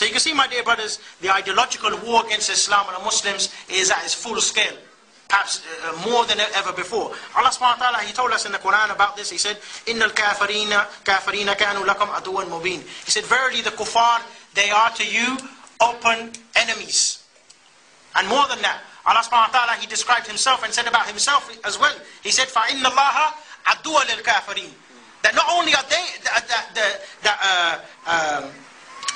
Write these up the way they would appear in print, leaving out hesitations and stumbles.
So you can see, my dear brothers, the ideological war against Islam and the Muslims is at its full scale. Perhaps more than ever before. Allah subhanahu wa ta'ala, He told us in the Quran about this. He said, إِنَّ الْكَافِرِينَ كَانُوا لَكُمْ عَدُوًّا مُبِينًا. He said, verily the kuffar, they are to you open enemies. And more than that, Allah subhanahu wa ta'ala, He described Himself and said about Himself as well. He said, فَإِنَّ اللَّهَ عَدُوًّا لِلْكَافِرِينَ. That not only are they,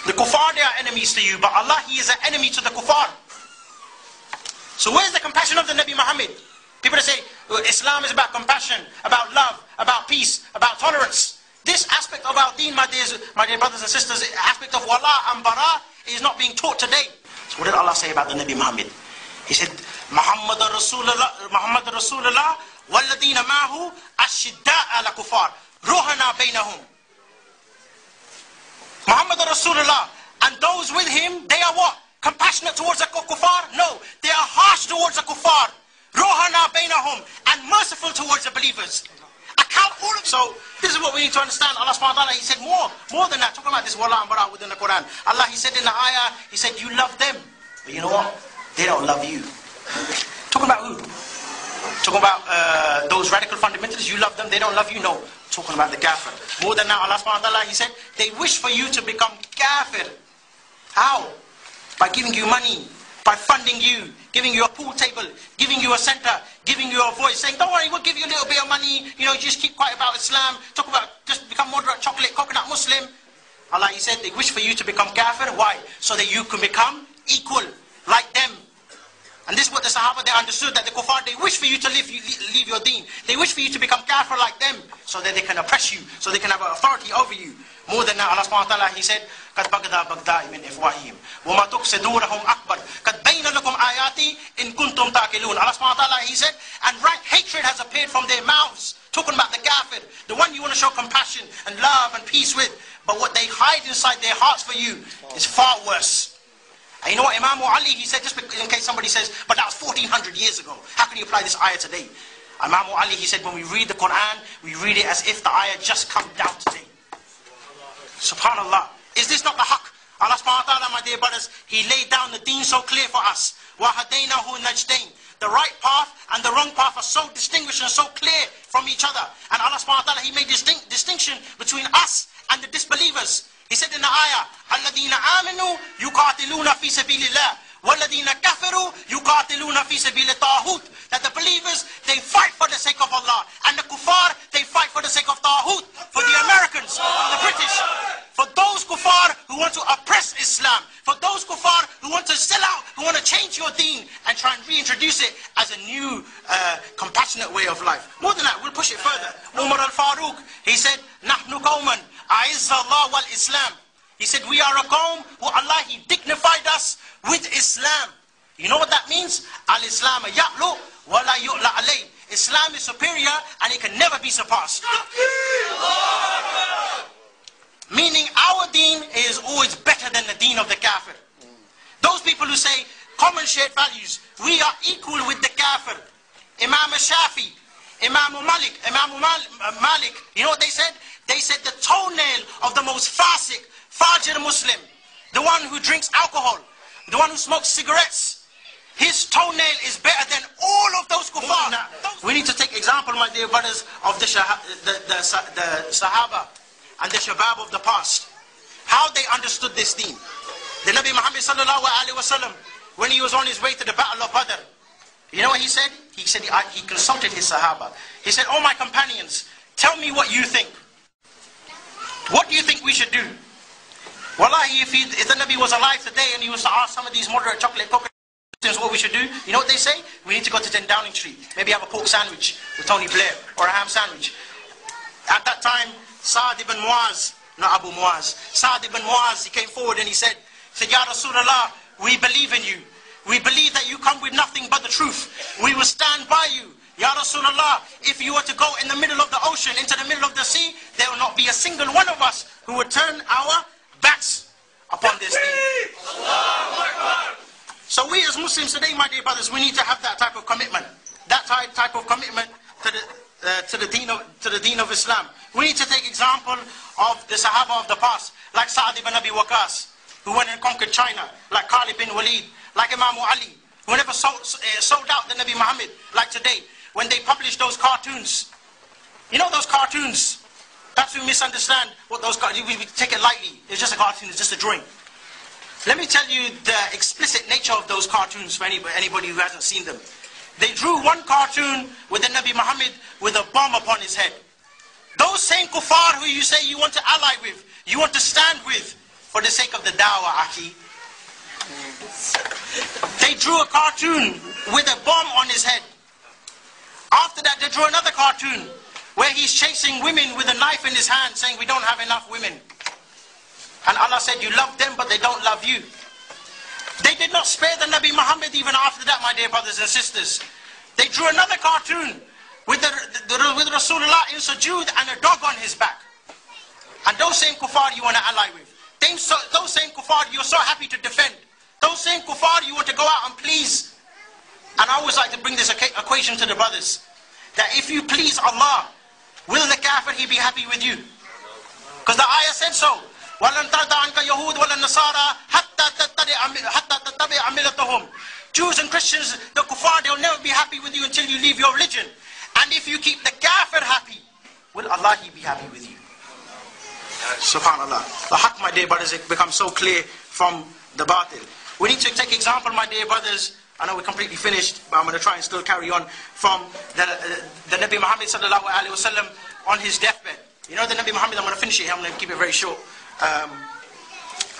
the kuffar, they are enemies to you, but Allah, He is an enemy to the kuffar. So where's the compassion of the Nabi Muhammad? People that say, well, Islam is about compassion, about love, about peace, about tolerance. This aspect of our deen, my dear brothers and sisters, aspect of wala and bara is not being taught today. So what did Allah say about the Nabi Muhammad? He said, Muhammad Rasulullah, walladina ma'hu ashidda'a ala kufar, ruhana baynahum. Muhammad Rasulullah, and those with him, they are what? Compassionate towards the kuffar? No, they are harsh towards the kuffar. Ruhana bainahum, and merciful towards the believers. Account all of. So this is what we need to understand. Allah subhanahu wa ta'ala, He said more than that. Talking about this wala and bara within the Quran. Allah, He said in the ayah, He said, you love them, but you know what? They don't love you. Talking about who? Talking about those radical fundamentalists. You love them, they don't love you. No, talking about the Kaffir. More than that, Allah subhanahu wa ta'ala, He said, they wish for you to become Kaffir. How? By giving you money, by funding you, giving you a pool table, giving you a center, giving you a voice, saying, don't worry, we'll give you a little bit of money, you know, just keep quiet about Islam, talk about, just become moderate, chocolate, coconut Muslim. Allah, He said, they wish for you to become Kaffir. Why? So that you can become equal, like them. And this is what the Sahaba, they understood, that the kuffar, they wish for you to leave your deen. They wish for you to become Kaffir like them, so that they can oppress you, so they can have authority over you. More than that, Allah subhanahu wa ta'ala, He said, قَدْ بَغْدَى بَغْدَاءِ مِنْ إِفْوَاهِهِمْ وَمَا تُقْسِدُونَهُمْ أَكْبَرُ قَدْ بَيْنَ لَكُمْ آيَاتِي إِن كُنْتُمْ تَعْقِلُونَ. Allah subhanahu wa ta'ala, He said, and rank hatred has appeared from their mouths. Talking about the Kaffir, the one you want to show compassion and love and peace with. But what they hide inside their hearts for you is far worse. And you know what Imam Ali, he said, just in case somebody says, but that was 1400 years ago. How can you apply this ayah today? Imam Ali, he said, when we read the Quran, we read it as if the ayah just come down today. Subhanallah. Is this not the haqq? Allah subhanahu wa ta'ala, my dear brothers, He laid down the deen so clear for us. وَهَدَيْنَهُ نَجْدَيْنِ. The right path and the wrong path are so distinguished and so clear from each other. And Allah subhanahu wa ta'ala, He made distinction between us and the disbelievers. He said in the ayah, الَّذِينَ آمِنُوا يُقَاتِلُونَ فِي سَبِيلِ اللَّهِ وَالَّذِينَ كَفَرُوا يُقَاتِلُونَ فِي سَبِيلِ الطَّاغُوتِ. That the believers, they fight for the sake of Allah. And the kuffar, they fight for the sake of Taghut. For the Americans, the British. For those kuffar who want to oppress Islam. For those kuffar who want to sell out, who want to change your deen and try and reintroduce it as a new, compassionate way of life. More than that, we'll push it further. Umar al-Faruq, he said, نَحْنُ قَوْمًا أَعِزَّ اللَّهُ وَالْإِسْلَامِ. He said, we are a qawm who Allah, He dignified us with Islam. You know what that means? Al-Islam ya'lu wa la yu'la alayh. Islam is superior and it can never be surpassed. Meaning our deen is always better than the deen of the Kaffir. Those people who say common shared values, we are equal with the Kaffir. Imam Shafi, Imam Malik, you know what they said? They said the toenail of the most fajr Muslim, the one who drinks alcohol, the one who smokes cigarettes, his toenail is better than all of those kuffar. We need to take example, my dear brothers, of the Sahaba and the Shabab of the past. How they understood this deen. The Nabi Muhammad sallallahu alaihi wasallam, when he was on his way to the battle of Badr, you know what he said? He said he consulted his Sahaba. He said, oh my companions, tell me what you think. What do you think we should do? Wallahi, if the Nabi was alive today and he was to ask some of these moderate chocolate coconuts what we should do, you know what they say? We need to go to 10 Downing Street. Maybe have a pork sandwich with Tony Blair or a ham sandwich. At that time, Sa'd ibn Muaz, not Abu Muaz, Sa'd ibn Muaz, he came forward and he said, Ya Rasulullah, we believe in you. We believe that you come with nothing but the truth. We will stand by you. Ya Rasulullah, if you were to go in the middle of the ocean, into the middle of the sea, there will not be a single one of us who would turn our backs upon this deen. So we as Muslims today, my dear brothers, we need to have that type of commitment. That type of commitment to the deen of Islam. We need to take example of the Sahaba of the past, like Sa'd ibn Abi Waqqas. who went and conquered China, like Khalid bin Walid, like Imam Ali, who never sold out the Nabi Muhammad, like today, when they published those cartoons. You know those cartoons? Perhaps we misunderstand what those cartoons, we take it lightly. It's just a cartoon, it's just a drawing. Let me tell you the explicit nature of those cartoons for anybody who hasn't seen them. They drew one cartoon with the Nabi Muhammad with a bomb upon his head. Those same kuffar who you say you want to ally with, you want to stand with, for the sake of the dawah, Aki. They drew a cartoon with a bomb on his head. After that, they drew another cartoon where he's chasing women with a knife in his hand, saying we don't have enough women. And Allah said, you love them, but they don't love you. They did not spare the Nabi Muhammad even after that, my dear brothers and sisters. They drew another cartoon with Rasulullah in sujood and a dog on his back. And those same kuffar you want to ally with. Those same kuffar you're so happy to defend. Those same kuffar you want to go out and please. And I always like to bring this equation to the brothers. That if you please Allah, will the Kaffir, he be happy with you? Because the ayah said so. وَلَنْ تَرْضَ عَنْكَ يَهُودُ وَلَا النَّصَارَى حَتَّى تَتَّبِعَ مِلَّتَهُمْ. Jews and Christians, the kuffar, they'll never be happy with you until you leave your religion. And if you keep the Kaffir happy, will Allah he be happy with you? Subhanallah. The haqq, my dear brothers, it becomes so clear from the batil. We need to take example, my dear brothers. I know we're completely finished, but I'm going to try and still carry on from the Nabi Muhammad sallallahu alaihi wasallam on his deathbed. You know the Nabi Muhammad, I'm going to finish it here, I'm going to keep it very short.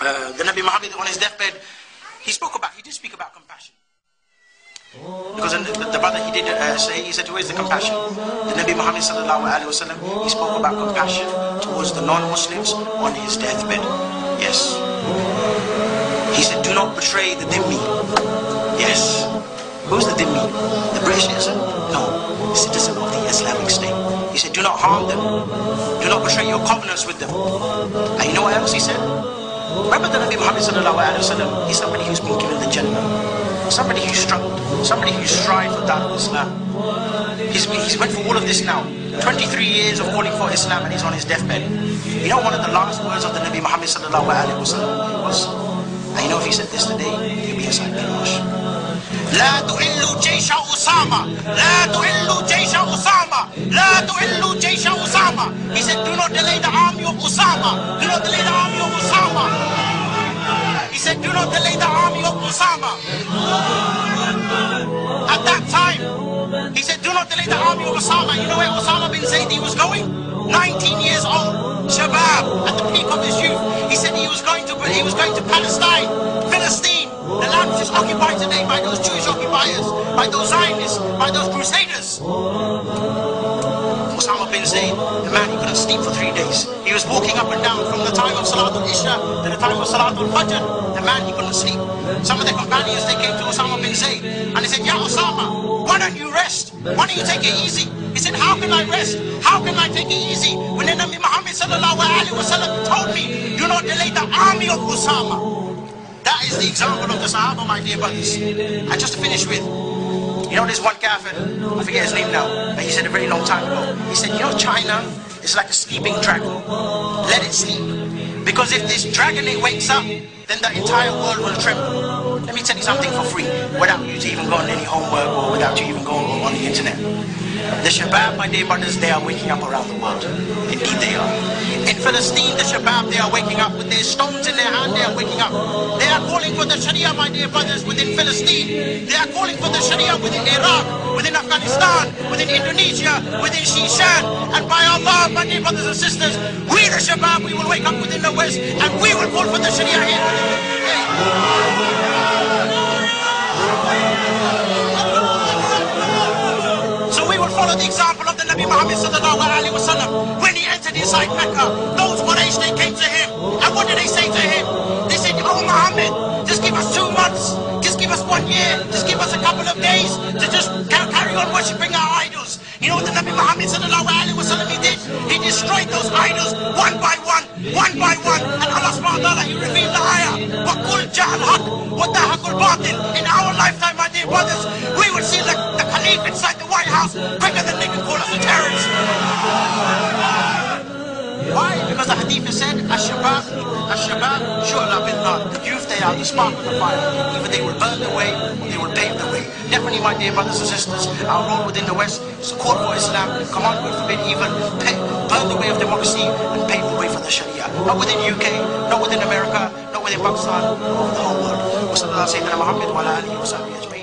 The Nabi Muhammad on his deathbed, he did speak about compassion. Because the brother, he did say, he said, where's the compassion? The Nabi Muhammad sallallahu alaihi wasallam, he spoke about compassion towards the non-Muslims on his deathbed. Yes. He said, do not betray the dhimmi. Yes. Who's the dhimmi? The British citizen? No. The citizen of the Islamic State. He said, do not harm them. Do not betray your covenants with them. And you know what else he said? Remember the Nabi Muhammad sallallahu alaihi wasallam, he's somebody who's been given the Jannah. Somebody who struggled. Somebody who strived for Darul Islam. He's went for all of this now. 23 years of calling for Islam and he's on his deathbed. You know one of the last words of the Nabi Muhammad sallallahu alaihi wasallam was, and you know if he said this today, he'll be inside the wash. لا تؤلوا جيش أسامة لا تؤلوا جيش أسامة لا تؤلوا جيش أسامة. He said, do not delay the army of Usama. Do not delay the army of Usama. He said, do not delay the army of Usama. At that time, he said, do not delay the army of Usama. You know where Usama bin Zayd was going? 19 years old, Shabab, at the peak of his youth. He said he was going to Palestine, Philistine, the land which is occupied today by those Jewish occupiers, by those Zionists, by those Crusaders. Osama bin Zayd, the man, he couldn't sleep for 3 days. He was walking up and down from the time of Salatul Isha to the time of Salatul Fajr. The man, he couldn't sleep. Some of the companions, they came to Osama bin Zayd and they said, Ya Osama, why don't you rest? Why don't you take it easy? He said, how can I rest? How can I take it easy? When the Nabi Muhammad sallallahu alaihi wasallam told me, do not delay the army of Osama. That is the example of the Sahaba, my dear brothers. And just to finish with, you know there's one Kaffir, I forget his name now, but he said a very long time ago. He said, you know China is like a sleeping dragon. Let it sleep. Because if this dragon, it wakes up, then the entire world will tremble. Let me tell you something for free, without you to even go on any homework or without you even going on the internet. The Shabab, my dear brothers, they are waking up around the world. Indeed they are. In Palestine, the Shabab, they are waking up with their stones in their hand, they are waking up. They are calling for the Sharia, my dear brothers, within Palestine. They are calling for the Sharia within Iraq, within Afghanistan, within Indonesia, within Shishan. And by Allah, my dear brothers and sisters, we the Shabab, we will wake up within the West and we will call for the Sharia here. Follow the example of the Nabi Muhammad sallallahu alaihi wasallam. When he entered inside Mecca, those Quraysh, they came to him. And what did they say to him? They said, oh Muhammad, just give us 2 months. Just give us 1 year. Just give us a couple of days to just carry on worshipping our idols. You know what the Nabi Muhammad sallallahu alaihi wasallam he did? He destroyed those idols one by one. And Allah subhanahu wa ta'ala, he revealed the ayah. وَقُلْ جَعَ الْحَقِّ وَدَّهَقُ الْبَاطِلِ. In our lifetime, my dear brothers, we will see the Khalif inside the White House quicker than they can call us a terrorist. Why? Because the hadith Khalifa said, Ash-Shabab, Shu'la bin Nar. The youth, they are the spark of the fire. Either they will burn the way, or they will pave the way. Definitely, my dear brothers and sisters, our role within the West is to call for Islam, command good, forbid evil, burn the way of democracy, and pave the way for the Sharia. Not within UK, not within America, not within Pakistan, but over the whole world. وصلى الله سيدنا محمد وعلى آله وصحبه أجمعين.